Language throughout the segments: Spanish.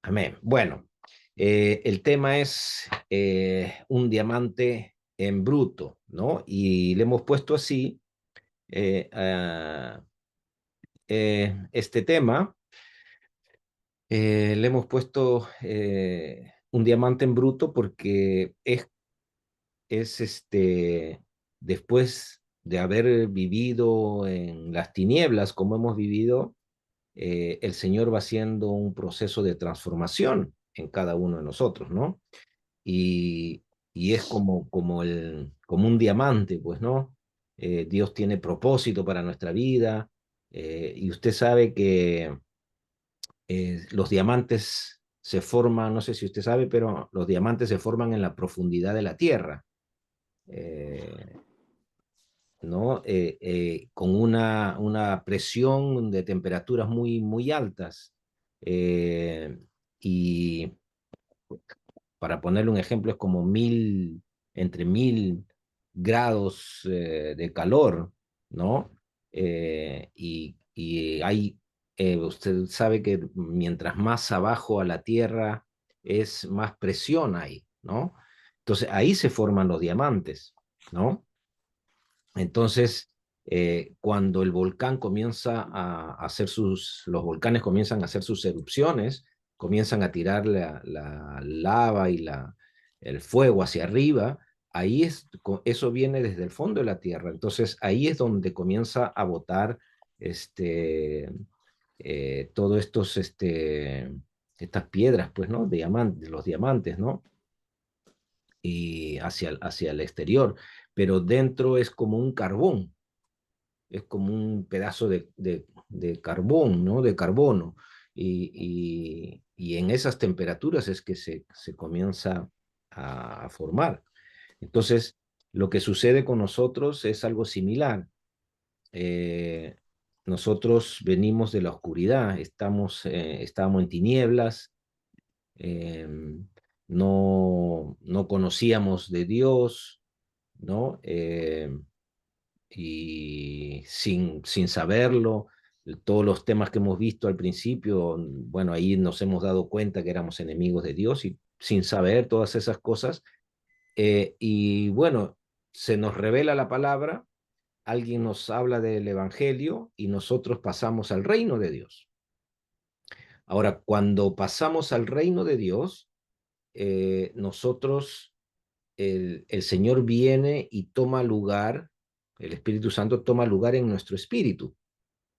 Amén. Bueno, el tema es un diamante en bruto, ¿no? Y le hemos puesto así este tema, le hemos puesto un diamante en bruto porque es después de haber vivido en las tinieblas como hemos vivido, el Señor va haciendo un proceso de transformación en cada uno de nosotros, ¿no? Y, y es como un diamante, pues, ¿no? Dios tiene propósito para nuestra vida, y usted sabe que los diamantes se forman, no sé si usted sabe, pero los diamantes se forman en la profundidad de la tierra, eh, ¿no? Con una presión de temperaturas muy, muy altas. Eh, y para ponerle un ejemplo, es como entre 1000 grados de calor, ¿no? Usted sabe que mientras más abajo a la tierra es, más presión hay, ¿no? Entonces ahí se forman los diamantes, ¿no? Entonces, cuando el volcán comienza a hacer los volcanes comienzan a hacer sus erupciones, comienzan a tirar la lava y el fuego hacia arriba, eso viene desde el fondo de la tierra. Entonces, ahí es donde comienza a botar este, todos estas piedras, pues, ¿no? Los diamantes, ¿no? Y hacia el exterior, pero dentro es como un carbón, es como un pedazo de carbón, ¿no? De carbono. Y en esas temperaturas es que se comienza a formar. Entonces, lo que sucede con nosotros es algo similar. Eh, Nosotros venimos de la oscuridad, estábamos en tinieblas, eh, no conocíamos de Dios, ¿no? Y sin saberlo, todos los temas que hemos visto al principio, bueno, ahí nos hemos dado cuenta que éramos enemigos de Dios y sin saber todas esas cosas. Y bueno, se nos revela la palabra, alguien nos habla del Evangelio y nosotros pasamos al reino de Dios. Ahora, cuando pasamos al reino de Dios, nosotros, el Señor viene y toma lugar, el Espíritu Santo toma lugar en nuestro espíritu,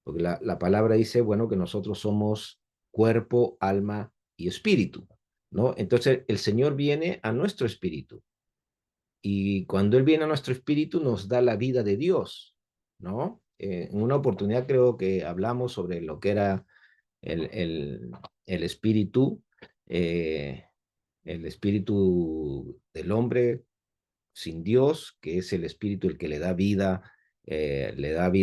porque la palabra dice, bueno, que nosotros somos cuerpo, alma y espíritu, ¿no? Entonces el Señor viene a nuestro espíritu y cuando Él viene a nuestro espíritu nos da la vida de Dios, ¿no? En una oportunidad creo que hablamos sobre lo que era el, el, el espíritu, eh, el espíritu del hombre sin Dios, que es el espíritu el que le da vida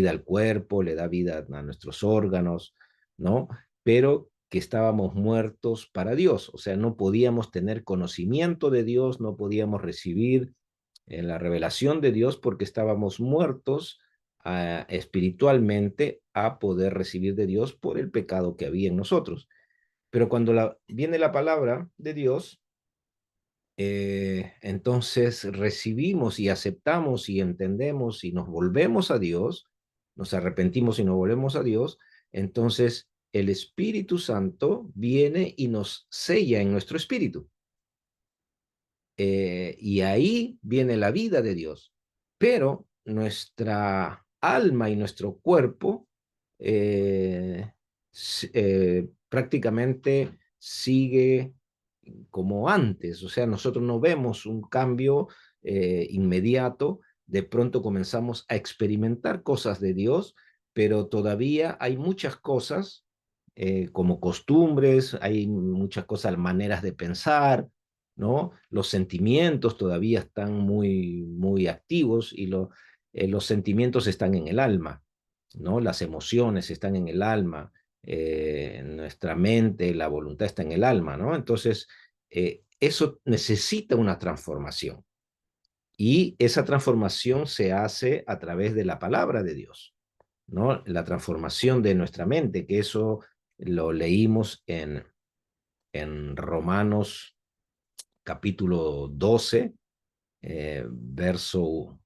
al cuerpo, le da vida a nuestros órganos, ¿no? Pero que estábamos muertos para Dios, o sea, no podíamos tener conocimiento de Dios, no podíamos recibir la revelación de Dios porque estábamos muertos espiritualmente a poder recibir de Dios por el pecado que había en nosotros. Pero cuando viene la palabra de Dios, entonces recibimos y aceptamos y entendemos y nos volvemos a Dios, nos arrepentimos y nos volvemos a Dios, entonces el Espíritu Santo viene y nos sella en nuestro espíritu. Y ahí viene la vida de Dios. Pero nuestra alma y nuestro cuerpo prácticamente sigue como antes, o sea, nosotros no vemos un cambio inmediato, de pronto comenzamos a experimentar cosas de Dios, pero todavía hay muchas cosas como costumbres, hay muchas cosas, maneras de pensar, ¿no? Los sentimientos todavía están muy, muy activos y los sentimientos están en el alma, ¿no? Las emociones están en el alma, nuestra mente, la voluntad está en el alma, ¿no? Entonces, eso necesita una transformación y esa transformación se hace a través de la palabra de Dios, ¿no? La transformación de nuestra mente, que eso lo leímos en Romanos capítulo 12, verso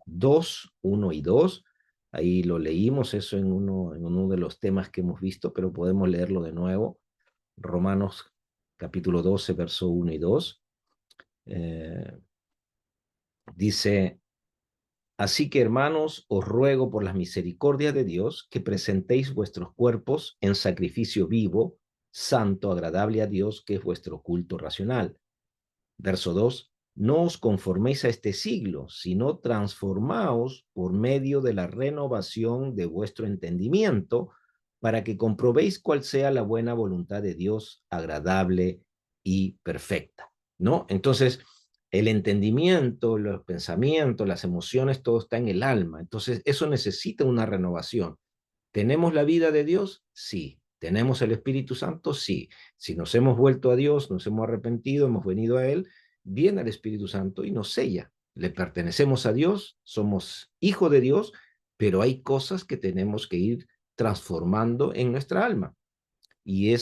2, 1 y 2. Ahí lo leímos, eso en uno de los temas que hemos visto, pero podemos leerlo de nuevo. Romanos capítulo 12, verso 1 y 2. Dice, así que hermanos, os ruego por las misericordias de Dios que presentéis vuestros cuerpos en sacrificio vivo, santo, agradable a Dios, que es vuestro culto racional. Verso 2, no os conforméis a este siglo, sino transformaos por medio de la renovación de vuestro entendimiento, para que comprobéis cuál sea la buena voluntad de Dios, agradable y perfecta, ¿no? Entonces, el entendimiento, los pensamientos, las emociones, todo está en el alma. Entonces, eso necesita una renovación. ¿Tenemos la vida de Dios? Sí. ¿Tenemos el Espíritu Santo? Sí. Si nos hemos vuelto a Dios, nos hemos arrepentido, hemos venido a Él, viene el Espíritu Santo y nos sella. Le pertenecemos a Dios, somos hijos de Dios, pero hay cosas que tenemos que ir transformando en nuestra alma. Y de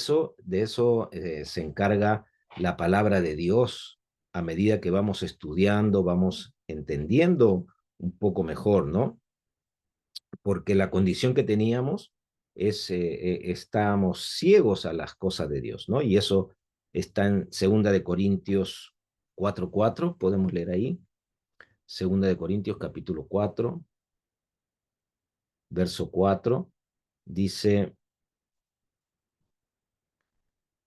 eso se encarga la palabra de Dios a medida que vamos estudiando, vamos entendiendo un poco mejor, ¿no? Porque la condición que teníamos es, estábamos ciegos a las cosas de Dios, ¿no? Y eso está en Segunda de Corintios 4:4, podemos leer ahí. Segunda de Corintios capítulo 4, verso 4, dice,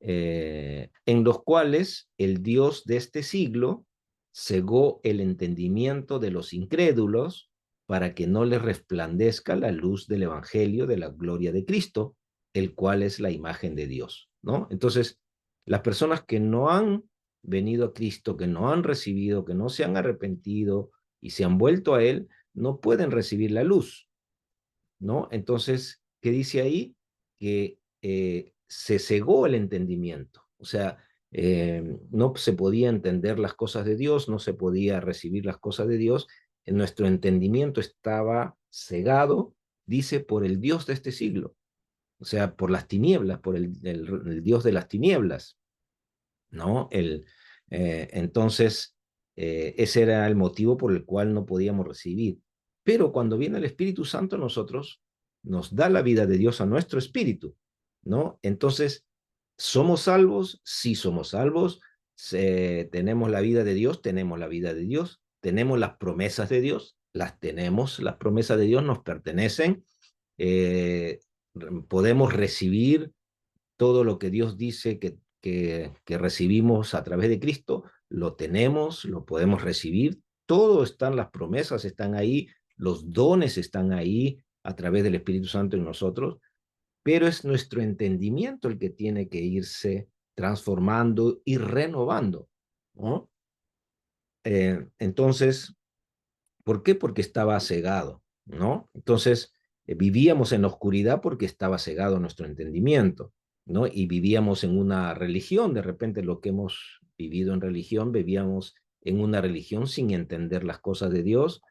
en los cuales el Dios de este siglo cegó el entendimiento de los incrédulos para que no les resplandezca la luz del Evangelio de la gloria de Cristo, el cual es la imagen de Dios, ¿no? Entonces, las personas que no han venido a Cristo, que no han recibido, que no se han arrepentido y se han vuelto a Él, no pueden recibir la luz, ¿no? Entonces, ¿qué dice ahí? Que se cegó el entendimiento, o sea, no se podía entender las cosas de Dios, no se podía recibir las cosas de Dios, nuestro entendimiento estaba cegado, dice, por el Dios de este siglo, o sea, por las tinieblas, por el Dios de las tinieblas, ¿no? Entonces, ese era el motivo por el cual no podíamos recibir. Pero cuando viene el Espíritu Santo, nosotros nos da la vida de Dios a nuestro espíritu, ¿no? Entonces, ¿somos salvos? Sí somos salvos. ¿Tenemos la vida de Dios? Tenemos la vida de Dios. ¿Tenemos las promesas de Dios? Las tenemos. Las promesas de Dios nos pertenecen. Eh, Podemos recibir todo lo que Dios dice que recibimos a través de Cristo, lo tenemos, lo podemos recibir, todo están, las promesas están ahí, los dones están ahí a través del Espíritu Santo en nosotros, pero es nuestro entendimiento el que tiene que irse transformando y renovando, ¿no? Entonces, ¿por qué? Porque estaba cegado, ¿no? Entonces, vivíamos en la oscuridad porque estaba cegado nuestro entendimiento, ¿no? Y vivíamos en una religión, de repente lo que hemos vivido en religión, vivíamos en una religión sin entender las cosas de Dios,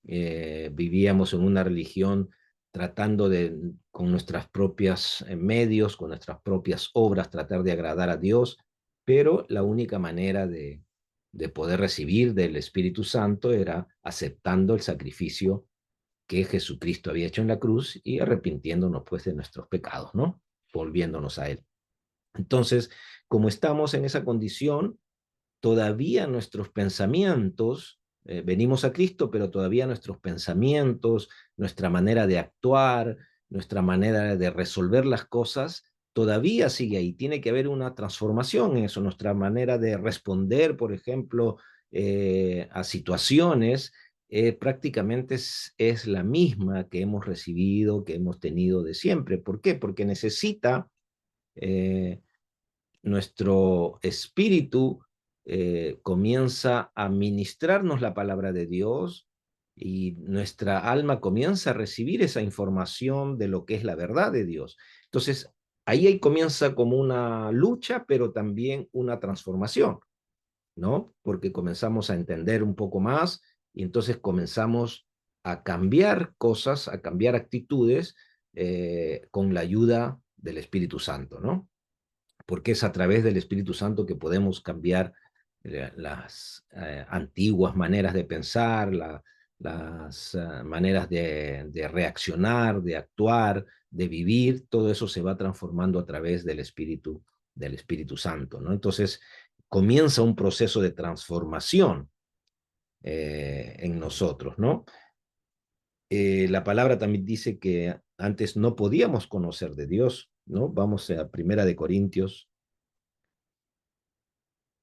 vivíamos en una religión tratando de, con nuestras propias medios, con nuestras propias obras, tratar de agradar a Dios, pero la única manera de poder recibir del Espíritu Santo era aceptando el sacrificio que Jesucristo había hecho en la cruz y arrepintiéndonos pues de nuestros pecados, ¿no? Volviéndonos a Él. Entonces, como estamos en esa condición, todavía nuestros pensamientos, venimos a Cristo, pero todavía nuestros pensamientos, nuestra manera de actuar, nuestra manera de resolver las cosas, todavía sigue ahí. Tiene que haber una transformación en eso, nuestra manera de responder, por ejemplo, a situaciones. Prácticamente es la misma que hemos recibido, que hemos tenido de siempre. ¿Por qué? Porque necesita eh, nuestro espíritu comienza a ministrarnos la palabra de Dios y nuestra alma comienza a recibir esa información de lo que es la verdad de Dios. Entonces, ahí comienza como una lucha, pero también una transformación, ¿no? Porque comenzamos a entender un poco más y entonces comenzamos a cambiar cosas, a cambiar actitudes con la ayuda del Espíritu Santo, ¿no? porque es a través del Espíritu Santo que podemos cambiar las antiguas maneras de pensar, las maneras de reaccionar, de actuar, de vivir. Todo eso se va transformando a través del Espíritu Santo, ¿no? Entonces comienza un proceso de transformación en nosotros, ¿no? La palabra también dice que antes no podíamos conocer de Dios, ¿no? Vamos a Primera de Corintios,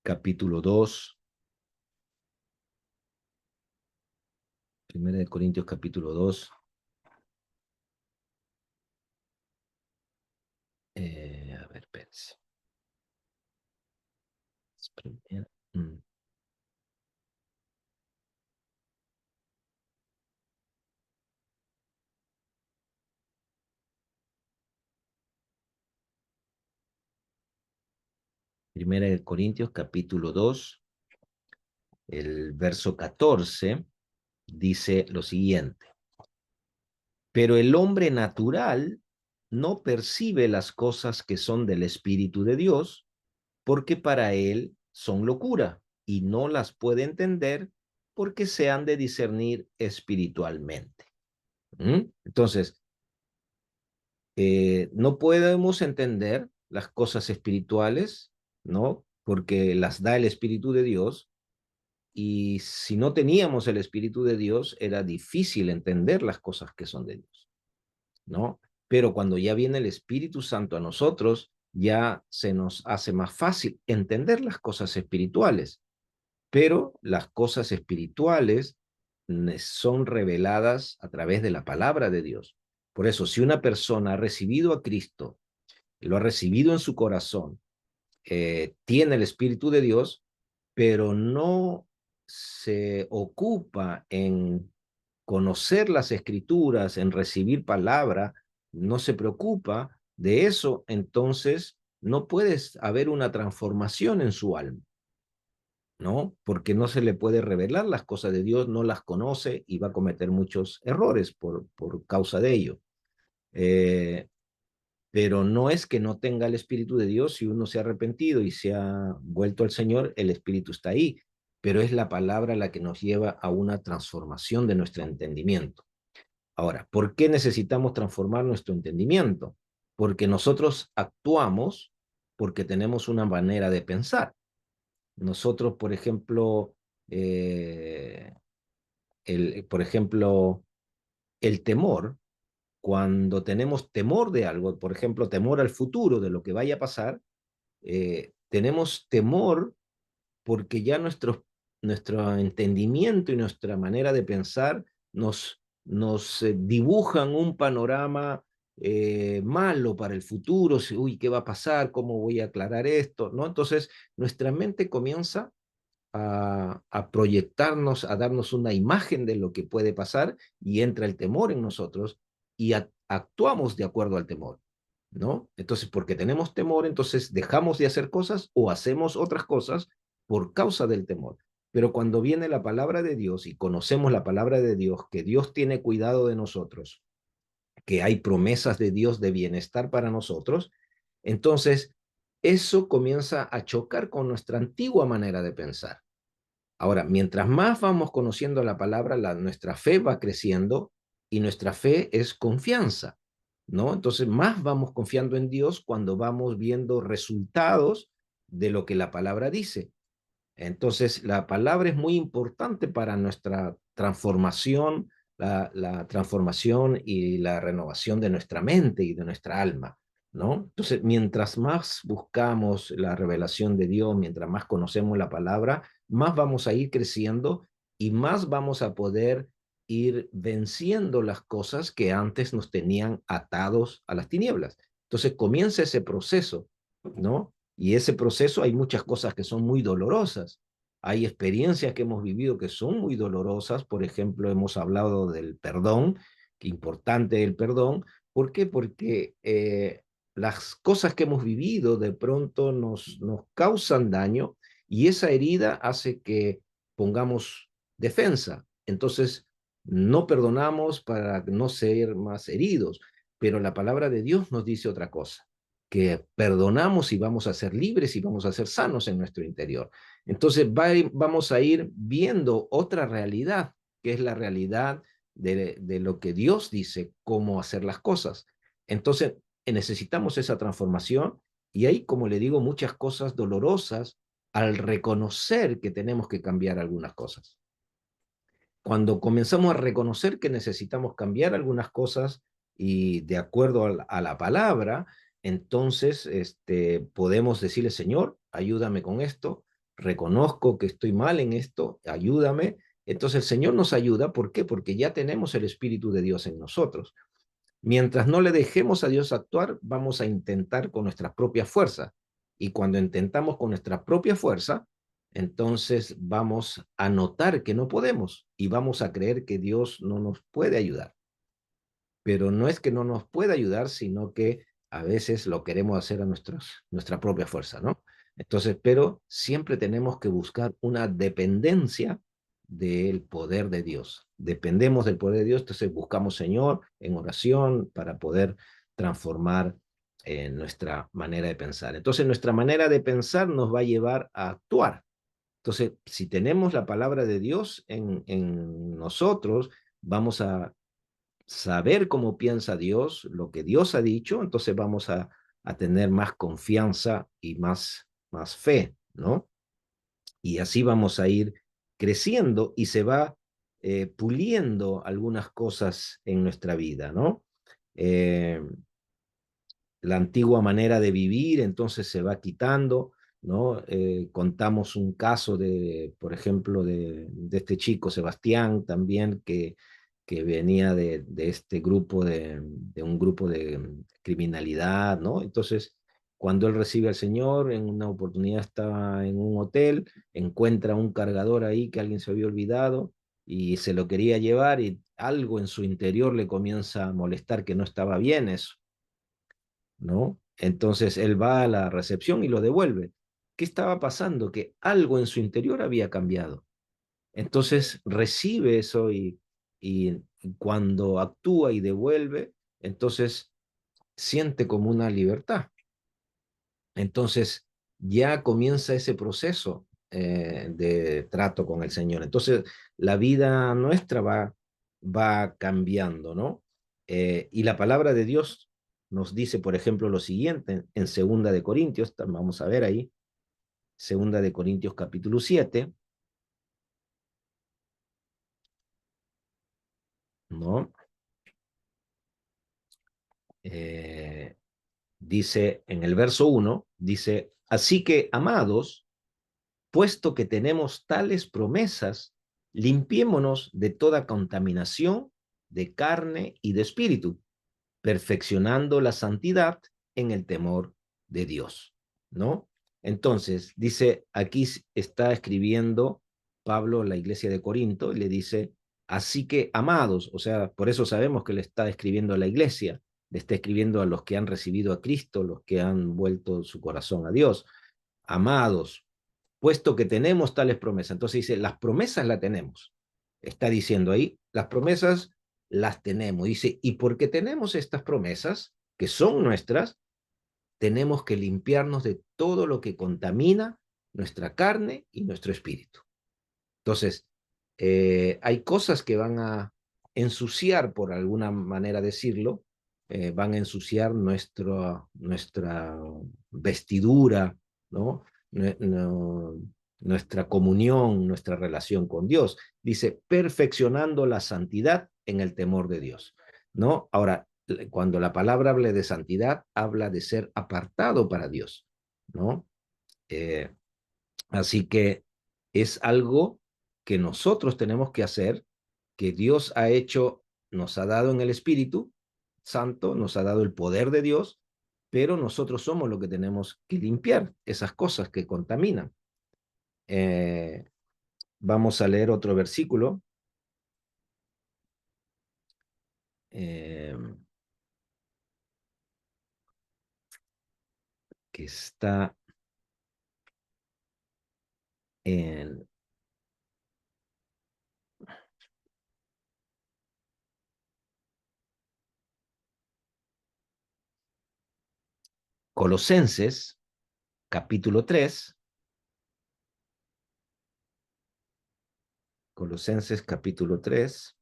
capítulo 2. Primera de Corintios, capítulo 2. A ver, espérense. Primera, Primera de Corintios, capítulo 2, el verso 14, dice lo siguiente. Pero el hombre natural no percibe las cosas que son del Espíritu de Dios, porque para él son locura y no las puede entender porque se han de discernir espiritualmente. Entonces, no podemos entender las cosas espirituales, ¿no? Porque las da el Espíritu de Dios, y si no teníamos el Espíritu de Dios, era difícil entender las cosas que son de Dios, ¿no? Pero cuando ya viene el Espíritu Santo a nosotros, ya se nos hace más fácil entender las cosas espirituales, pero las cosas espirituales son reveladas a través de la palabra de Dios. Por eso, si una persona ha recibido a Cristo, lo ha recibido en su corazón, tiene el Espíritu de Dios, pero no se ocupa en conocer las Escrituras, en recibir palabra, no se preocupa de eso, entonces no puede haber una transformación en su alma, ¿no? Porque no se le puede revelar las cosas de Dios, no las conoce y va a cometer muchos errores por causa de ello. Eh, pero no es que no tenga el Espíritu de Dios. Si uno se ha arrepentido y se ha vuelto al Señor, el Espíritu está ahí, pero es la palabra la que nos lleva a una transformación de nuestro entendimiento. Ahora, ¿por qué necesitamos transformar nuestro entendimiento? Porque nosotros actuamos porque tenemos una manera de pensar. Nosotros, por ejemplo, eh, por ejemplo, el temor, cuando tenemos temor de algo, por ejemplo, temor al futuro, de lo que vaya a pasar, tenemos temor porque ya nuestro entendimiento y nuestra manera de pensar nos dibujan un panorama malo para el futuro. Uy, ¿qué va a pasar? ¿Cómo voy a aclarar esto? ¿No? Entonces, nuestra mente comienza proyectarnos, a darnos una imagen de lo que puede pasar, y entra el temor en nosotros y actuamos de acuerdo al temor, ¿no? Entonces, porque tenemos temor, entonces dejamos de hacer cosas o hacemos otras cosas por causa del temor. Pero cuando viene la palabra de Dios y conocemos la palabra de Dios, que Dios tiene cuidado de nosotros, que hay promesas de Dios de bienestar para nosotros, entonces eso comienza a chocar con nuestra antigua manera de pensar. Ahora, mientras más vamos conociendo la palabra, nuestra fe va creciendo, y nuestra fe es confianza, ¿no? Entonces, más vamos confiando en Dios cuando vamos viendo resultados de lo que la palabra dice. Entonces, la palabra es muy importante para nuestra transformación, la transformación y la renovación de nuestra mente y de nuestra alma, ¿no? Entonces, mientras más buscamos la revelación de Dios, mientras más conocemos la palabra, más vamos a ir creciendo y más vamos a poder ir venciendo las cosas que antes nos tenían atados a las tinieblas. Entonces, comienza ese proceso, ¿no? Y ese proceso, hay muchas cosas que son muy dolorosas. Hay experiencias que hemos vivido que son muy dolorosas. Por ejemplo, hemos hablado del perdón, que importante el perdón. ¿Por qué? Porque las cosas que hemos vivido de pronto nos causan daño, y esa herida hace que pongamos defensa. Entonces, no perdonamos para no ser más heridos, pero la palabra de Dios nos dice otra cosa. que perdonamos y vamos a ser libres y vamos a ser sanos en nuestro interior. Entonces vamos a ir viendo otra realidad, que es la realidad de lo que Dios dice, cómo hacer las cosas. Entonces necesitamos esa transformación y hay, como le digo, muchas cosas dolorosas al reconocer que tenemos que cambiar algunas cosas. Cuando comenzamos a reconocer que necesitamos cambiar algunas cosas y de acuerdo a la palabra, entonces podemos decirle, Señor, ayúdame con esto, reconozco que estoy mal en esto, ayúdame. Entonces el Señor nos ayuda, ¿por qué? Porque ya tenemos el Espíritu de Dios en nosotros. Mientras no le dejemos a Dios actuar, vamos a intentar con nuestra propia fuerza. Y cuando intentamos con nuestra propia fuerza, entonces vamos a notar que no podemos y vamos a creer que Dios no nos puede ayudar. Pero no es que no nos pueda ayudar, sino que a veces lo queremos hacer a nuestra propia fuerza, ¿no? Entonces, pero siempre tenemos que buscar una dependencia del poder de Dios. Dependemos del poder de Dios, entonces buscamos Señor en oración para poder transformar nuestra manera de pensar. Entonces, nuestra manera de pensar nos va a llevar a actuar. Entonces, si tenemos la palabra de Dios en nosotros, vamos a saber cómo piensa Dios, lo que Dios ha dicho, entonces vamos a tener más confianza y más fe, ¿no? Y así vamos a ir creciendo y se va puliendo algunas cosas en nuestra vida, ¿no? Eh, la antigua manera de vivir, entonces se va quitando, ¿no? Contamos un caso de, por ejemplo, de este chico Sebastián también, que venía de este grupo, de un grupo de criminalidad, ¿no? Entonces, cuando él recibe al Señor, en una oportunidad estaba en un hotel, encuentra un cargador ahí que alguien se había olvidado y se lo quería llevar y algo en su interior le comienza a molestar que no estaba bien eso, ¿no? Entonces él va a la recepción y lo devuelve. ¿Qué estaba pasando? Que algo en su interior había cambiado. Entonces recibe eso y cuando actúa y devuelve, entonces siente como una libertad. Entonces ya comienza ese proceso de trato con el Señor. Entonces la vida nuestra va cambiando, ¿no? Y la palabra de Dios nos dice, por ejemplo, lo siguiente en Segunda de Corintios, vamos a ver ahí, Segunda de Corintios capítulo 7, ¿no? Eh, dice en el verso 1, dice, así que, amados, puesto que tenemos tales promesas, limpiémonos de toda contaminación de carne y de espíritu, perfeccionando la santidad en el temor de Dios, ¿no? Entonces, dice, aquí está escribiendo Pablo a la iglesia de Corinto y le dice, así que amados, o sea, por eso sabemos que le está escribiendo a la iglesia, le está escribiendo a los que han recibido a Cristo, los que han vuelto su corazón a Dios, amados, puesto que tenemos tales promesas. Entonces dice, las promesas las tenemos. Está diciendo ahí, las promesas las tenemos. Dice, y porque tenemos estas promesas, que son nuestras, tenemos que limpiarnos de todo lo que contamina nuestra carne y nuestro espíritu. Entonces, hay cosas que van a ensuciar, por alguna manera decirlo, van a ensuciar nuestra vestidura, ¿no? No, nuestra comunión, nuestra relación con Dios. Dice, perfeccionando la santidad en el temor de Dios, ¿no? Ahora, cuando la palabra habla de santidad, habla de ser apartado para Dios, ¿no? Eh, Así que es algo que nosotros tenemos que hacer, que Dios ha hecho, nos ha dado en el Espíritu Santo, nos ha dado el poder de Dios, pero nosotros somos los que tenemos que limpiar esas cosas que contaminan. Eh, Vamos a leer otro versículo eh, que está en Colosenses, capítulo 3. Colosenses, capítulo 3.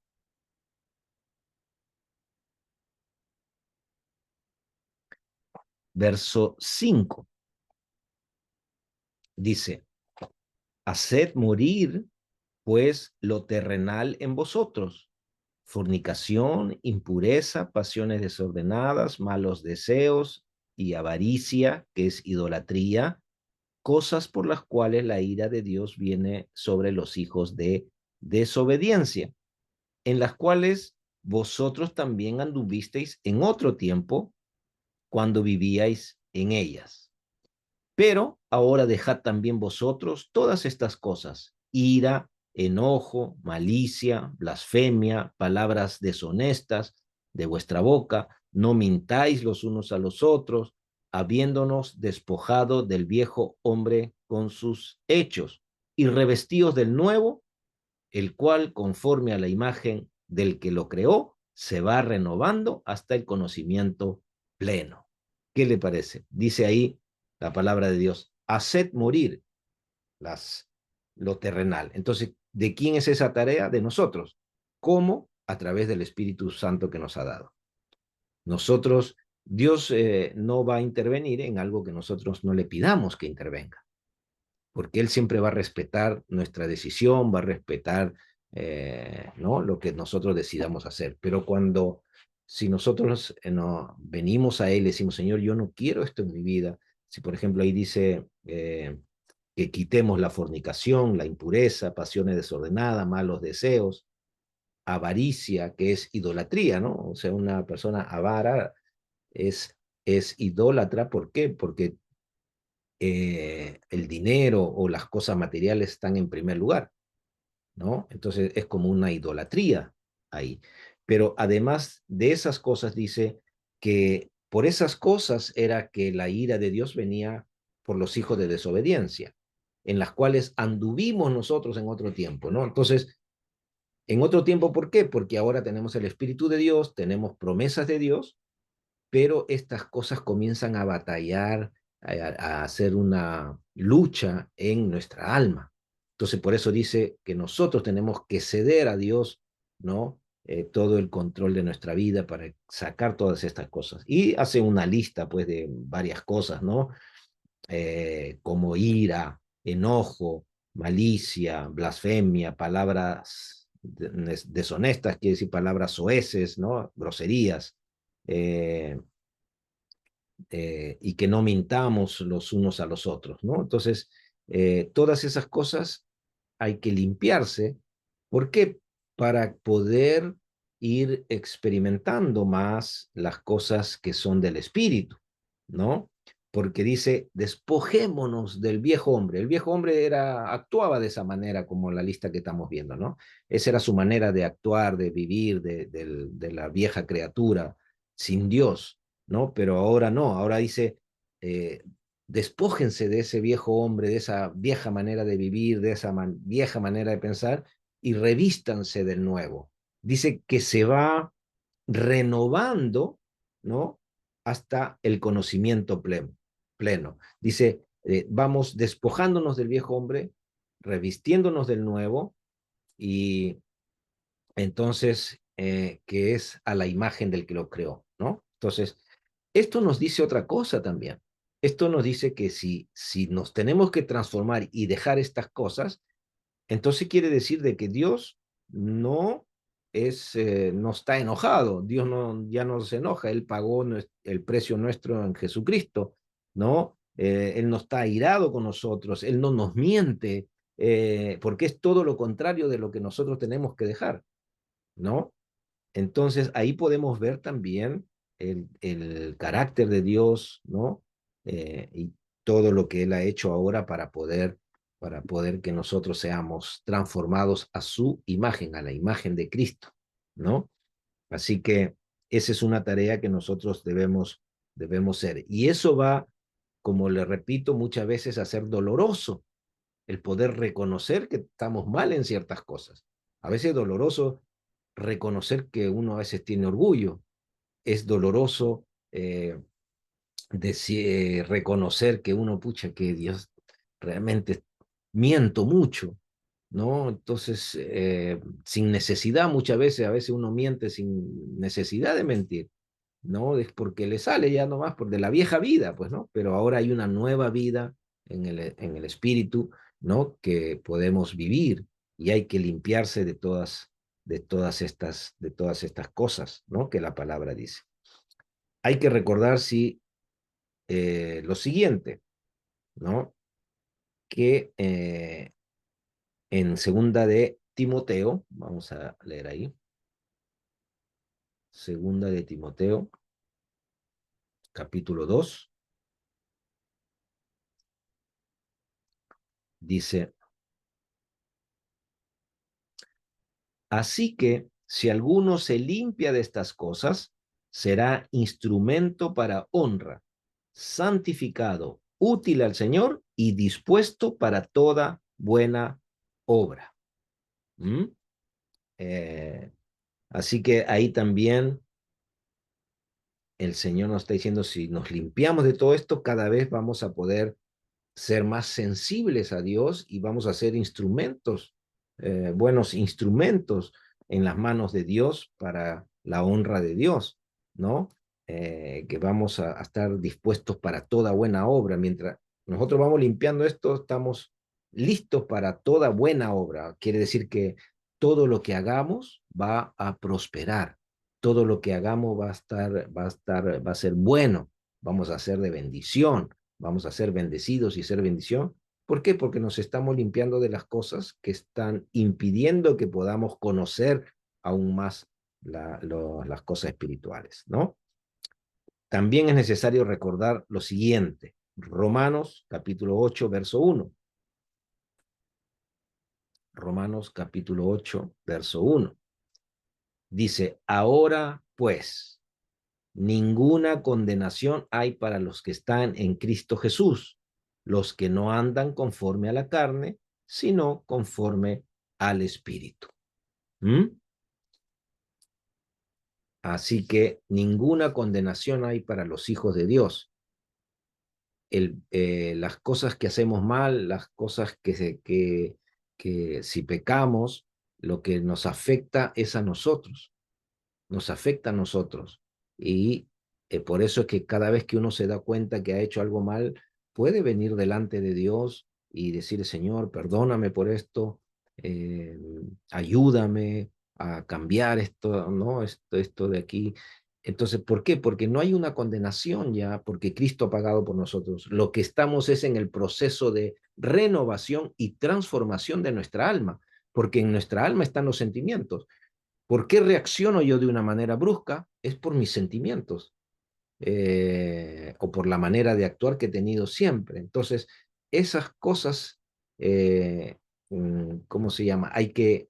Verso 5. Dice, haced morir, pues, lo terrenal en vosotros: fornicación, impureza, pasiones desordenadas, malos deseos y avaricia, que es idolatría, cosas por las cuales la ira de Dios viene sobre los hijos de desobediencia, en las cuales vosotros también anduvisteis en otro tiempo cuando vivíais en ellas. Pero ahora dejad también vosotros todas estas cosas: ira, enojo, malicia, blasfemia, palabras deshonestas de vuestra boca. No mintáis los unos a los otros, habiéndonos despojado del viejo hombre con sus hechos, y revestíos del nuevo, el cual, conforme a la imagen del que lo creó, se va renovando hasta el conocimiento pleno. ¿Qué le parece? Dice ahí la palabra de Dios: haced morir lo terrenal. Entonces, ¿de quién es esa tarea? De nosotros. ¿Cómo? A través del Espíritu Santo que nos ha dado. Nosotros, Dios no va a intervenir en algo que nosotros no le pidamos que intervenga, porque Él siempre va a respetar nuestra decisión, va a respetar, ¿no?, lo que nosotros decidamos hacer. Pero si nosotros no, venimos a Él y decimos, Señor, yo no quiero esto en mi vida, si por ejemplo ahí dice que quitemos la fornicación, la impureza, pasiones desordenadas, malos deseos, avaricia, que es idolatría, ¿no? O sea, una persona avara es idólatra. ¿Por qué? Porque el dinero o las cosas materiales están en primer lugar, ¿no? Entonces es como una idolatría ahí. Pero además de esas cosas, dice que por esas cosas era que la ira de Dios venía por los hijos de desobediencia, en las cuales anduvimos nosotros en otro tiempo, ¿no? Entonces, en otro tiempo, ¿por qué? Porque ahora tenemos el Espíritu de Dios, tenemos promesas de Dios, pero estas cosas comienzan a batallar, a hacer una lucha en nuestra alma. Entonces, por eso dice que nosotros tenemos que ceder a Dios, ¿no? Todo el control de nuestra vida para sacar todas estas cosas. Y hace una lista, pues, de varias cosas, ¿no? Como ira, enojo, malicia, blasfemia, palabras deshonestas, quiere decir palabras soeces, ¿no? Groserías. Eh, y que no mintamos los unos a los otros, ¿no? Entonces, todas esas cosas hay que limpiarse. ¿Por qué? Para poder ir experimentando más las cosas que son del espíritu, ¿no? Porque dice, despojémonos del viejo hombre. El viejo hombre actuaba de esa manera, como la lista que estamos viendo, ¿no? Esa era su manera de actuar, de vivir, de la vieja criatura sin Dios, ¿no? Pero ahora no, ahora dice, eh, despójense de ese viejo hombre, de esa vieja manera de vivir, de esa vieja manera de pensar, y revístanse del nuevo. Dice que se va renovando, ¿no? Hasta el conocimiento pleno. Dice, vamos despojándonos del viejo hombre, revistiéndonos del nuevo, y entonces, que es a la imagen del que lo creó, ¿no? Entonces, esto nos dice otra cosa también. Esto nos dice que si nos tenemos que transformar y dejar estas cosas, entonces quiere decir de que Dios no está enojado. Dios ya no se enoja. Él pagó el precio nuestro en Jesucristo, ¿no? Él no está airado con nosotros, Él no nos miente, porque es todo lo contrario de lo que nosotros tenemos que dejar, ¿no? Entonces ahí podemos ver también el carácter de Dios, ¿no? Y todo lo que Él ha hecho ahora para poder que nosotros seamos transformados a su imagen, a la imagen de Cristo, ¿no? Así que esa es una tarea que nosotros debemos ser. Y eso va, como le repito, muchas veces a ser doloroso, el poder reconocer que estamos mal en ciertas cosas. A veces es doloroso reconocer que uno a veces tiene orgullo, es doloroso reconocer que uno, pucha, que Dios realmente miento mucho, ¿no? Entonces, sin necesidad, muchas veces, a veces uno miente sin necesidad de mentir, ¿no? Es porque le sale ya nomás por de la vieja vida, pues, ¿no? Pero ahora hay una nueva vida en el espíritu, ¿no? Que podemos vivir y hay que limpiarse de todas estas cosas, ¿no? Que la palabra dice. Hay que recordar, sí, lo siguiente, ¿no? Que en segunda de Timoteo, vamos a leer ahí, segunda de Timoteo, capítulo 2, dice, así que si alguno se limpia de estas cosas, será instrumento para honra, santificado, útil al Señor y dispuesto para toda buena obra. ¿Mm? Eh, Así que ahí también el Señor nos está diciendo, si nos limpiamos de todo esto, cada vez vamos a poder ser más sensibles a Dios y vamos a ser instrumentos, buenos instrumentos en las manos de Dios para la honra de Dios, ¿no? Que vamos a estar dispuestos para toda buena obra. Mientras nosotros vamos limpiando esto, estamos listos para toda buena obra. Quiere decir que todo lo que hagamos va a prosperar. Todo lo que hagamos va a ser bueno. Vamos a ser de bendición, vamos a ser bendecidos y ser bendición. ¿Por qué? Porque nos estamos limpiando de las cosas que están impidiendo que podamos conocer aún más las cosas espirituales, ¿no? También es necesario recordar lo siguiente, Romanos capítulo 8, verso 1. Romanos capítulo 8, verso 1. Dice, ahora pues, ninguna condenación hay para los que están en Cristo Jesús, los que no andan conforme a la carne, sino conforme al Espíritu. ¿Mm? Así que ninguna condenación hay para los hijos de Dios. Las cosas que hacemos mal, las cosas que si pecamos, lo que nos afecta es a nosotros, nos afecta a nosotros. Y por eso es que cada vez que uno se da cuenta que ha hecho algo mal, puede venir delante de Dios y decir, Señor, perdóname por esto, eh, ayúdame a cambiar esto, ¿no? Esto de aquí. Entonces, ¿por qué? Porque no hay una condenación ya, porque Cristo ha pagado por nosotros. Lo que estamos es en el proceso de renovación y transformación de nuestra alma, porque en nuestra alma están los sentimientos. ¿Por qué reacciono yo de una manera brusca? Es por mis sentimientos o por la manera de actuar que he tenido siempre. Entonces, esas cosas, ¿cómo se llama? Hay que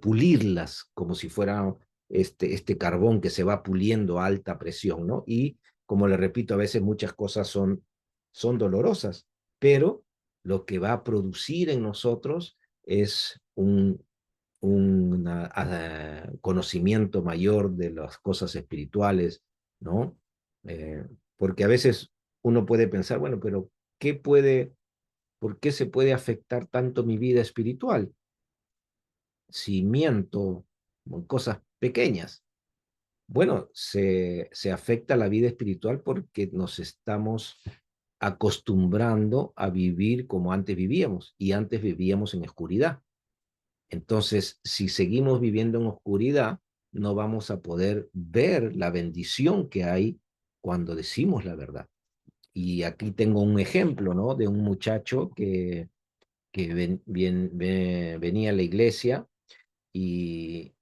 pulirlas como si fuera este carbón que se va puliendo a alta presión, ¿no? Y como le repito, a veces muchas cosas son dolorosas, pero lo que va a producir en nosotros es un conocimiento mayor de las cosas espirituales, ¿no? Porque a veces uno puede pensar, bueno, pero ¿por qué se puede afectar tanto mi vida espiritual si miento en cosas pequeñas? Bueno, se afecta la vida espiritual porque nos estamos acostumbrando a vivir como antes vivíamos y antes vivíamos en oscuridad. Entonces, si seguimos viviendo en oscuridad, no vamos a poder ver la bendición que hay cuando decimos la verdad. Y aquí tengo un ejemplo, ¿no? De un muchacho que venía a la iglesia y,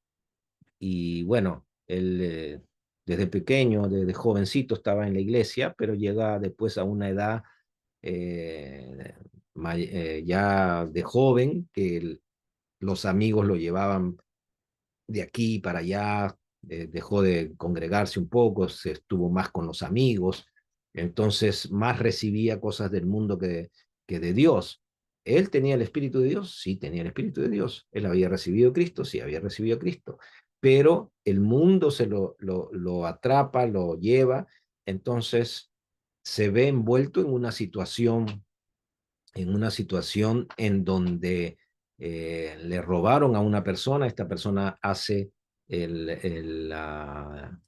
y bueno, él desde pequeño, desde jovencito estaba en la iglesia, pero llega después a una edad eh, ya de joven que los amigos lo llevaban de aquí para allá, dejó de congregarse un poco, se estuvo más con los amigos, entonces más recibía cosas del mundo que de Dios. ¿Él tenía el Espíritu de Dios? Sí, tenía el Espíritu de Dios. ¿Él había recibido a Cristo? Sí, había recibido a Cristo. Pero el mundo lo atrapa, lo lleva, entonces se ve envuelto en una situación en donde le robaron a una persona, esta persona hace la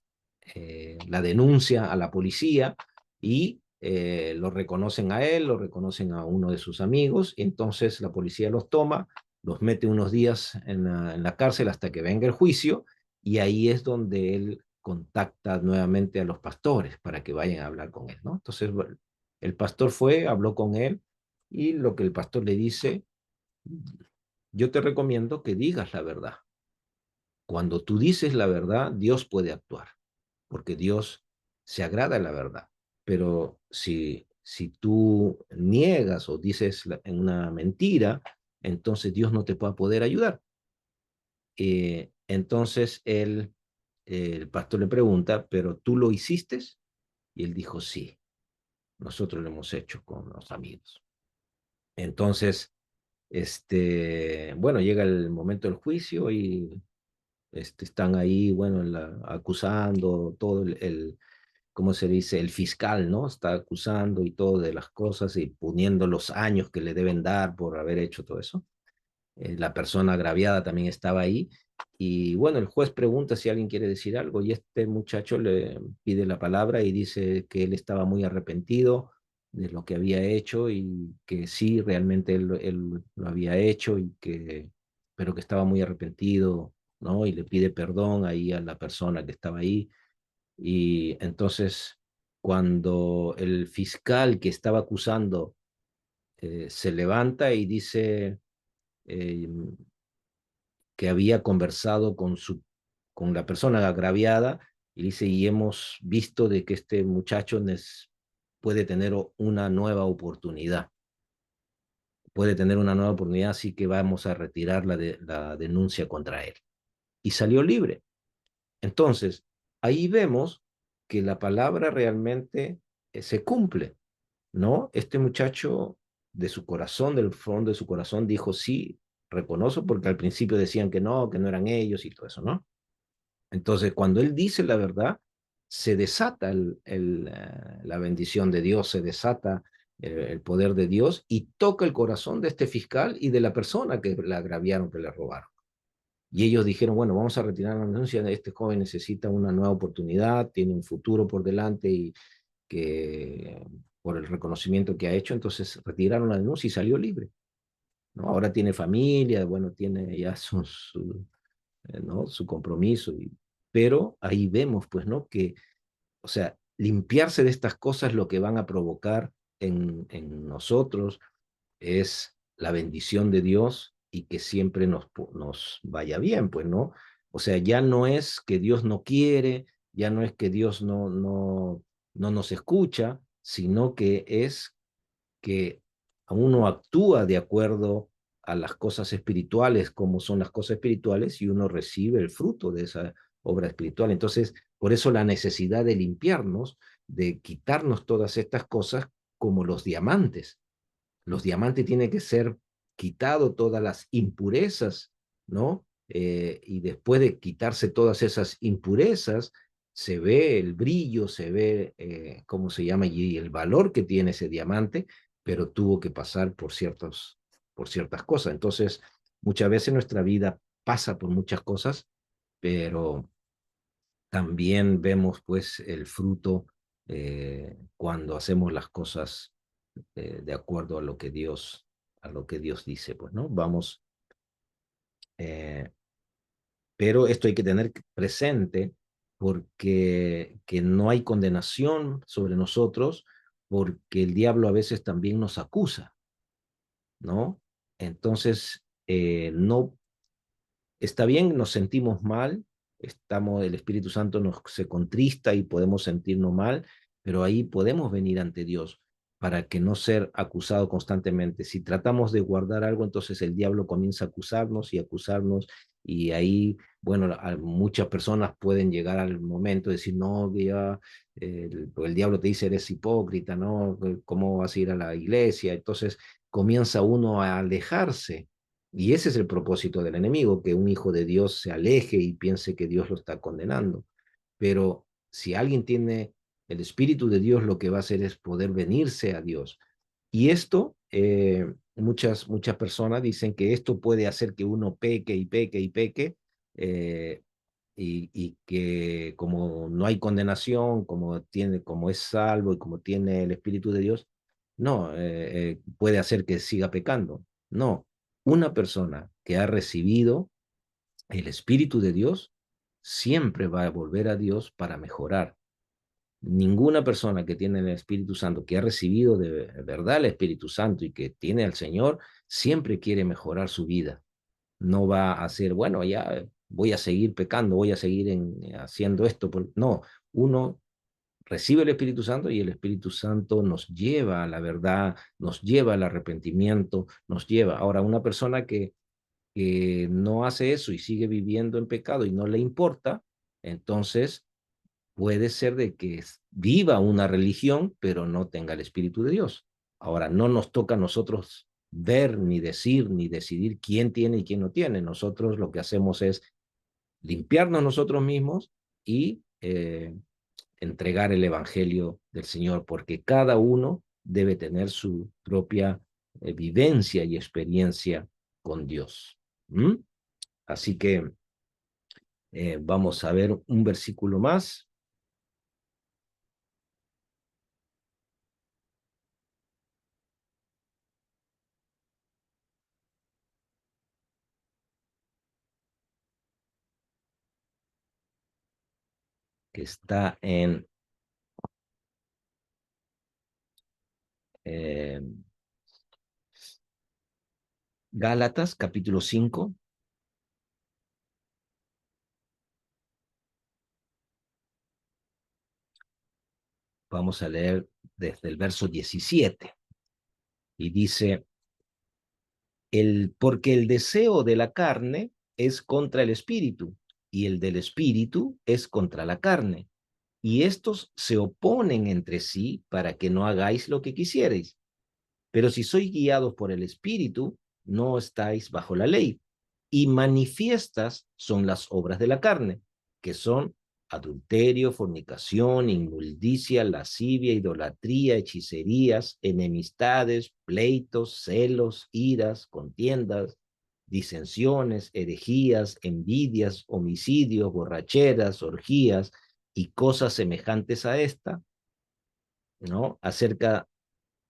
denuncia a la policía y lo reconocen a él, lo reconocen a uno de sus amigos, y entonces la policía los toma, los mete unos días en la cárcel hasta que venga el juicio, y ahí es donde él contacta nuevamente a los pastores para que vayan a hablar con él, ¿no? Entonces, bueno, el pastor fue, habló con él, y lo que el pastor le dice, yo te recomiendo que digas la verdad. Cuando tú dices la verdad, Dios puede actuar, porque Dios se agrada de la verdad. Pero si tú niegas o dices en una mentira, entonces Dios no te va a poder ayudar. Entonces el pastor le pregunta, ¿pero tú lo hiciste? Y él dijo, sí, nosotros lo hemos hecho con los amigos. Entonces, bueno, llega el momento del juicio y están ahí, bueno, acusando todo ¿cómo se dice? El fiscal, ¿no? Está acusando y todo de las cosas y poniendo los años que le deben dar por haber hecho todo eso. La persona agraviada también estaba ahí. Y bueno, el juez pregunta si alguien quiere decir algo y este muchacho le pide la palabra y dice que él estaba muy arrepentido de lo que había hecho y que sí, realmente él lo había hecho pero que estaba muy arrepentido, ¿no? Y le pide perdón ahí a la persona que estaba ahí. Y entonces, cuando el fiscal que estaba acusando se levanta y dice, eh, que había conversado con la persona agraviada y dice, y hemos visto de que este muchacho puede tener una nueva oportunidad, así que vamos a retirar la denuncia contra él. Y salió libre. Entonces, ahí vemos que la palabra realmente se cumple, ¿no? Este muchacho de su corazón, del fondo de su corazón, dijo, sí, reconozco, porque al principio decían que no eran ellos y todo eso, ¿no? Entonces, cuando él dice la verdad, se desata la bendición de Dios, se desata el poder de Dios y toca el corazón de este fiscal y de la persona que la agraviaron, que le robaron. Y ellos dijeron, bueno, vamos a retirar la denuncia, este joven necesita una nueva oportunidad, tiene un futuro por delante y que por el reconocimiento que ha hecho, entonces retiraron la denuncia y salió libre, ¿no? Ahora tiene familia, bueno, tiene ya ¿no? Su compromiso, pero ahí vemos, pues, ¿no? Que, o sea, limpiarse de estas cosas lo que van a provocar en nosotros es la bendición de Dios y que siempre nos vaya bien, pues, ¿no? O sea, ya no es que Dios no quiere, ya no es que Dios no nos escucha, sino que es que uno actúa de acuerdo a las cosas espirituales, como son las cosas espirituales, y uno recibe el fruto de esa obra espiritual. Entonces, por eso la necesidad de limpiarnos, de quitarnos todas estas cosas como los diamantes. Los diamantes tienen que ser quitado todas las impurezas, ¿no? Y después de quitarse todas esas impurezas, se ve el brillo, se ve, ¿cómo se llama? Y el valor que tiene ese diamante, pero tuvo que pasar por ciertas cosas. Entonces, muchas veces nuestra vida pasa por muchas cosas, pero también vemos pues el fruto cuando hacemos las cosas de acuerdo a lo que Dios dice, pues, ¿no? Vamos, eh, pero esto hay que tener presente porque que no hay condenación sobre nosotros, porque el diablo a veces también nos acusa, ¿no? Entonces, no está bien, nos sentimos mal, el Espíritu Santo se contrista y podemos sentirnos mal, pero ahí podemos venir ante Dios para que no ser acusado constantemente. Si tratamos de guardar algo, entonces el diablo comienza a acusarnos y acusarnos y ahí, bueno, muchas personas pueden llegar al momento de decir, no, ya, el diablo te dice, eres hipócrita, ¿no? ¿Cómo vas a ir a la iglesia? Entonces comienza uno a alejarse y ese es el propósito del enemigo, que un hijo de Dios se aleje y piense que Dios lo está condenando. Pero si alguien tiene El Espíritu de Dios lo que va a hacer es poder venirse a Dios. Y esto, muchas personas dicen que esto puede hacer que uno peque y peque y peque, eh, y que como no hay condenación, como es salvo y como tiene el Espíritu de Dios, no, puede hacer que siga pecando. No, una persona que ha recibido el Espíritu de Dios siempre va a volver a Dios para mejorar. Ninguna persona que tiene el Espíritu Santo, que ha recibido de verdad el Espíritu Santo y que tiene al Señor, siempre quiere mejorar su vida. No va a hacer, bueno, ya voy a seguir pecando, voy a seguir haciendo esto. No, uno recibe el Espíritu Santo y el Espíritu Santo nos lleva a la verdad, nos lleva al arrepentimiento, nos lleva. Ahora, una persona que no hace eso y sigue viviendo en pecado y no le importa, entonces puede ser de que viva una religión, pero no tenga el Espíritu de Dios. Ahora, no nos toca a nosotros ver, ni decir, ni decidir quién tiene y quién no tiene. Nosotros lo que hacemos es limpiarnos nosotros mismos y entregar el Evangelio del Señor, porque cada uno debe tener su propia vivencia y experiencia con Dios. ¿Mm? Así que vamos a ver un versículo más que está en eh, Gálatas capítulo 5. Vamos a leer desde el verso 17 y dice, porque el deseo de la carne es contra el espíritu y el del espíritu es contra la carne. Y estos se oponen entre sí para que no hagáis lo que quisierais. Pero si sois guiados por el Espíritu, no estáis bajo la ley. Y manifiestas son las obras de la carne, que son adulterio, fornicación, inmundicia, lascivia, idolatría, hechicerías, enemistades, pleitos, celos, iras, contiendas, disensiones, herejías, envidias, homicidios, borracheras, orgías y cosas semejantes a esta, ¿no? Acerca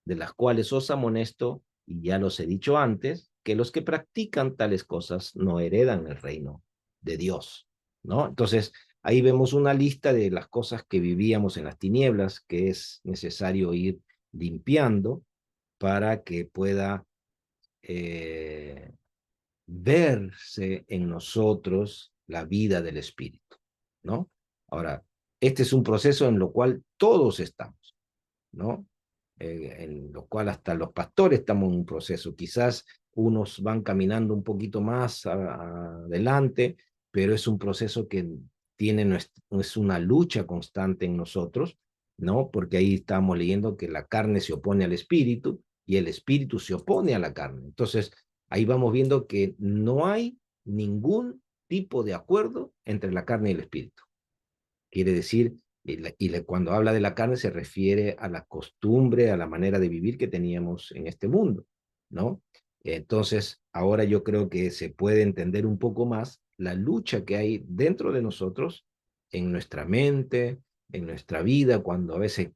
de las cuales os amonesto, y ya los he dicho antes, que los que practican tales cosas no heredan el reino de Dios, ¿no? Entonces, ahí vemos una lista de las cosas que vivíamos en las tinieblas, que es necesario ir limpiando para que pueda eh, verse en nosotros la vida del Espíritu, ¿no? Ahora, este es un proceso en lo cual todos estamos, ¿no? En lo cual hasta los pastores estamos en un proceso. Quizás unos van caminando un poquito más adelante, pero es un proceso que es una lucha constante en nosotros, ¿no? Porque ahí estamos leyendo que la carne se opone al espíritu y el espíritu se opone a la carne. Entonces, ahí vamos viendo que no hay ningún tipo de acuerdo entre la carne y el espíritu. Quiere decir, cuando habla de la carne se refiere a la costumbre, a la manera de vivir que teníamos en este mundo, ¿no? Entonces, ahora yo creo que se puede entender un poco más la lucha que hay dentro de nosotros, en nuestra mente, en nuestra vida, cuando a veces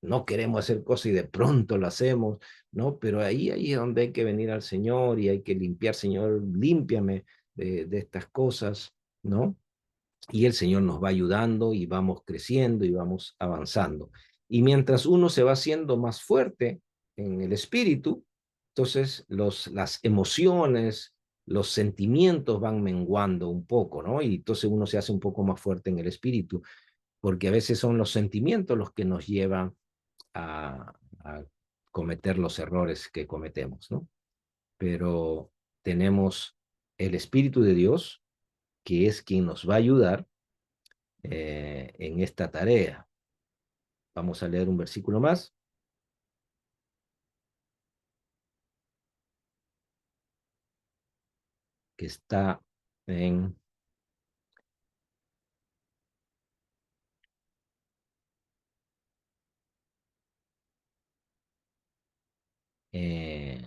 no queremos hacer cosas y de pronto lo hacemos, ¿no? Pero ahí es donde hay que venir al Señor y hay que limpiar, Señor, límpiame de estas cosas, ¿no? Y el Señor nos va ayudando y vamos creciendo y vamos avanzando. Y mientras uno se va haciendo más fuerte en el espíritu, entonces las emociones, los sentimientos van menguando un poco, ¿no? Y entonces uno se hace un poco más fuerte en el espíritu, porque a veces son los sentimientos los que nos llevan a cometer los errores que cometemos, ¿no? Pero tenemos el Espíritu de Dios, que es quien nos va a ayudar en esta tarea. Vamos a leer un versículo más que está en Eh,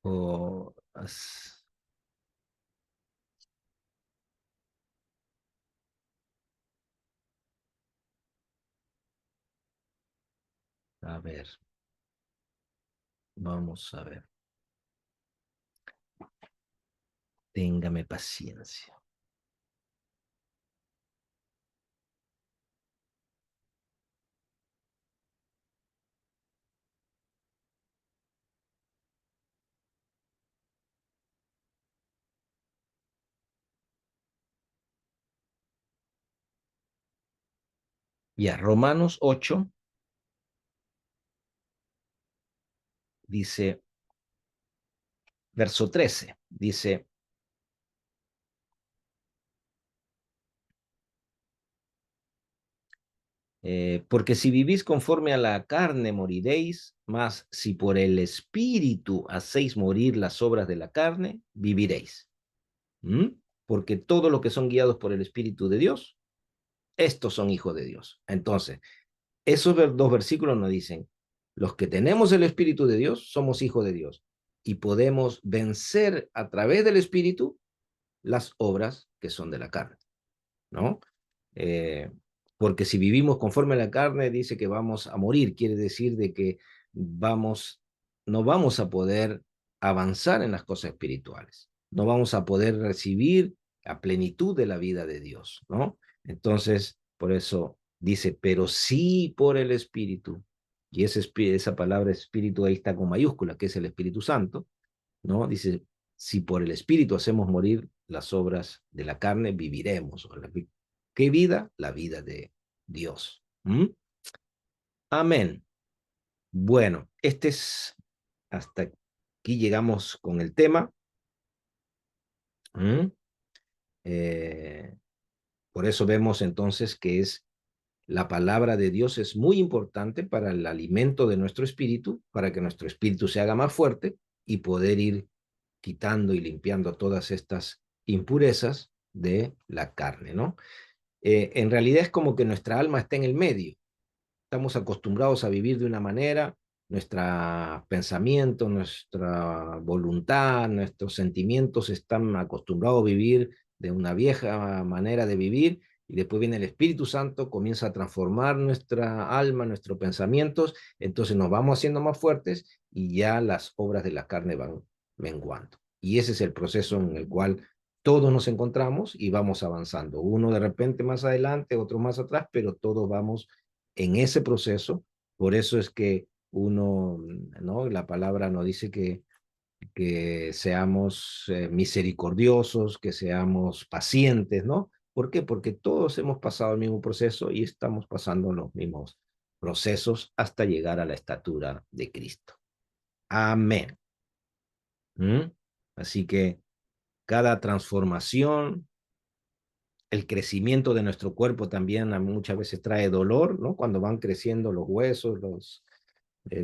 o, a ver, vamos a ver. Téngame paciencia. Ya, Romanos 8 dice, verso 13, dice, porque si vivís conforme a la carne moriréis, mas si por el Espíritu hacéis morir las obras de la carne, viviréis. ¿Mm? Porque todos los que son guiados por el Espíritu de Dios, estos son hijos de Dios. Entonces, esos dos versículos nos dicen, los que tenemos el Espíritu de Dios, somos hijos de Dios y podemos vencer a través del Espíritu las obras que son de la carne, ¿no? Eh, porque si vivimos conforme a la carne, dice que vamos a morir, quiere decir de que vamos, no vamos a poder avanzar en las cosas espirituales, no vamos a poder recibir a plenitud de la vida de Dios, ¿no? Entonces, por eso dice, pero sí por el Espíritu, y esa palabra Espíritu ahí está con mayúscula, que es el Espíritu Santo, ¿no? Dice, si por el Espíritu hacemos morir las obras de la carne, viviremos. ¿Qué vida? La vida de Dios. ¿Mm? Amén. Bueno, hasta aquí llegamos con el tema. ¿Mm? Eh, por eso vemos entonces que la palabra de Dios es muy importante para el alimento de nuestro espíritu, para que nuestro espíritu se haga más fuerte y poder ir quitando y limpiando todas estas impurezas de la carne, ¿no? En realidad es como que nuestra alma está en el medio. Estamos acostumbrados a vivir de una manera, nuestro pensamiento, nuestra voluntad, nuestros sentimientos están acostumbrados a vivir de una vieja manera de vivir y después viene el Espíritu Santo, comienza a transformar nuestra alma, nuestros pensamientos, entonces nos vamos haciendo más fuertes y ya las obras de la carne van menguando. Y ese es el proceso en el cual todos nos encontramos y vamos avanzando. Uno de repente más adelante, otro más atrás, pero todos vamos en ese proceso. Por eso es que uno, ¿no? La palabra nos dice que seamos misericordiosos, que seamos pacientes, ¿no? ¿Por qué? Porque todos hemos pasado el mismo proceso y estamos pasando los mismos procesos hasta llegar a la estatura de Cristo. Amén. ¿Mm? Así que cada transformación, el crecimiento de nuestro cuerpo también muchas veces trae dolor, ¿no? Cuando van creciendo los huesos,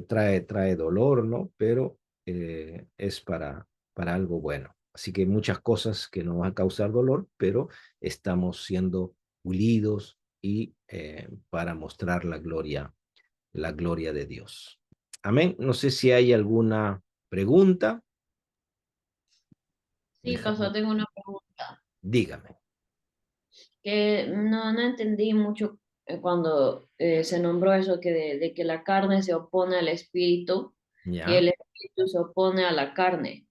trae dolor, ¿no? Pero es para algo bueno. Así que muchas cosas que nos van a causar dolor, pero estamos siendo pulidos y para mostrar la gloria de Dios. Amén. No sé si hay alguna pregunta. Sí, pasó, Déjame, tengo una pregunta dígame. que no entendí mucho cuando se nombró eso de que la carne se opone al espíritu y ¿Ya? el espíritu se opone a la carne.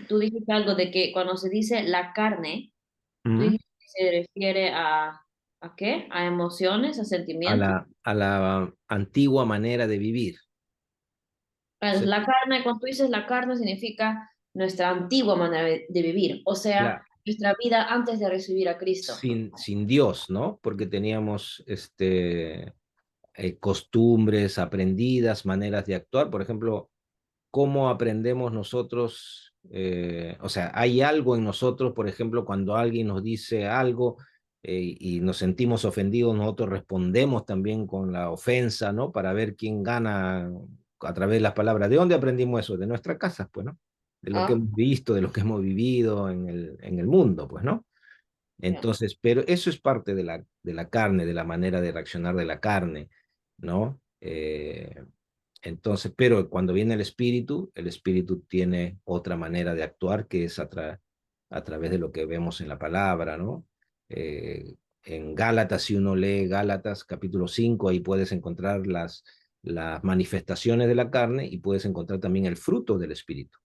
Tú dijiste algo de que cuando se dice la carne, tú ¿Mm? dijiste que se refiere ¿a qué? ¿A emociones, a A sentimientos? la antigua manera de vivir. Pues Se- la carne, cuando tú dices la carne, significa nuestra antigua manera de vivir, o sea, la- nuestra vida antes de recibir a Cristo. sin Dios, ¿no? Porque teníamos costumbres aprendidas, maneras de actuar. Por ejemplo, ¿cómo aprendemos nosotros? O sea, hay algo en nosotros, por ejemplo, cuando alguien nos dice algo, y nos sentimos ofendidos, nosotros respondemos también con la ofensa, ¿no? Para ver quién gana a través de las palabras. ¿De dónde aprendimos eso? De nuestras casas, pues, ¿no? De lo que Ah, hemos visto, de lo que hemos vivido en el mundo, pues, ¿no? ya. Entonces, pero eso es parte de la carne, de la manera de reaccionar de la carne, ¿no? Entonces, pero cuando viene el espíritu tiene otra manera de actuar que es a través de lo que vemos en la palabra, ¿no? En Gálatas, si uno lee Gálatas capítulo 5 ahí puedes encontrar las manifestaciones de la carne y puedes encontrar también el fruto del espíritu.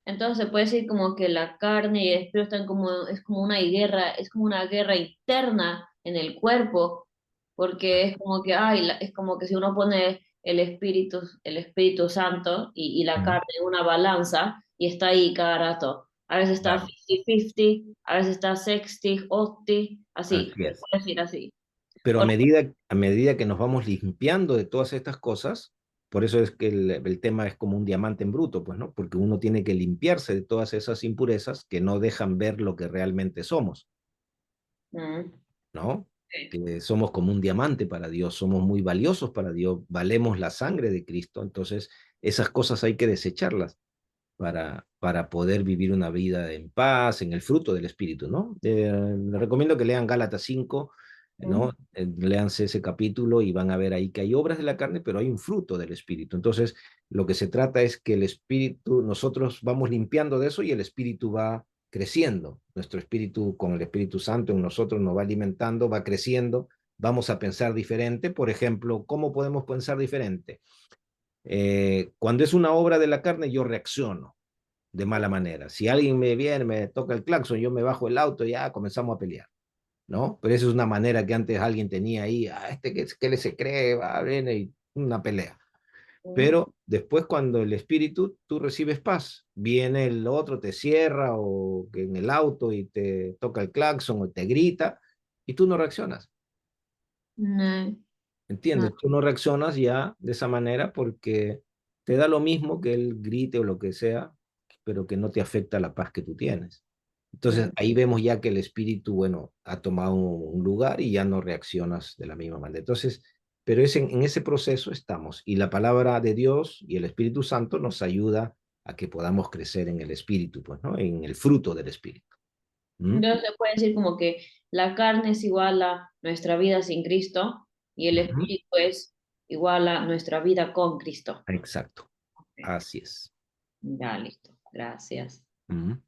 Entonces se puede decir como que la carne y el espíritu están como, es como una guerra, es como una guerra interna en el cuerpo, porque es como que, ay, es como que si uno pone el Espíritu Santo y la Ujú. carne en una balanza y está ahí cada rato. A veces está Claro, 50-50, a veces está 60-80, así, así se es. puede decir así. Pero O- a medida que nos vamos limpiando de todas estas cosas, por eso es que el tema es como un diamante en bruto, pues, ¿no? Porque uno tiene que limpiarse de todas esas impurezas que no dejan ver lo que realmente somos, Mm, ¿no? ok. Que somos como un diamante para Dios, somos muy valiosos para Dios, valemos la sangre de Cristo, entonces esas cosas hay que desecharlas para poder vivir una vida en paz, en el fruto del Espíritu, ¿no? Les recomiendo que lean Gálatas 5, ¿no? Mm, Léanse ese capítulo y van a ver ahí que hay obras de la carne, pero hay un fruto del Espíritu. Entonces, lo que se trata es que el Espíritu, nosotros vamos limpiando de eso y el Espíritu va creciendo. Nuestro Espíritu con el Espíritu Santo en nosotros nos va alimentando, va creciendo, vamos a pensar diferente. Por ejemplo, ¿cómo podemos pensar diferente? Cuando es una obra de la carne, yo reacciono de mala manera. Si alguien me viene, me toca el claxon, yo me bajo el auto y ya comenzamos a pelear, ¿no? Pero eso es una manera que antes alguien tenía ahí, que le se cree, va, viene y una pelea. mm, Pero después cuando el espíritu, tú recibes paz, viene el otro, te cierra o que en el auto y te toca el claxon o te grita y tú no reaccionas. no, no. ¿Entiendes? Tú no reaccionas ya de esa manera porque te da lo mismo que él grite o lo que sea, pero que no te afecta la paz que tú tienes. Entonces Mm. ahí vemos ya que el espíritu, bueno, ha tomado un lugar y ya no reaccionas de la misma manera. Entonces, pero en ese proceso estamos y la palabra de Dios y el Espíritu Santo nos ayuda a que podamos crecer en el espíritu, pues, ¿no? En el fruto del espíritu. ¿Mm? Entonces se puede decir como que la carne es igual a nuestra vida sin Cristo y el Ujú. espíritu es igual a nuestra vida con Cristo. Exacto, Ok. así es. Ya, listo. Gracias. Ujú.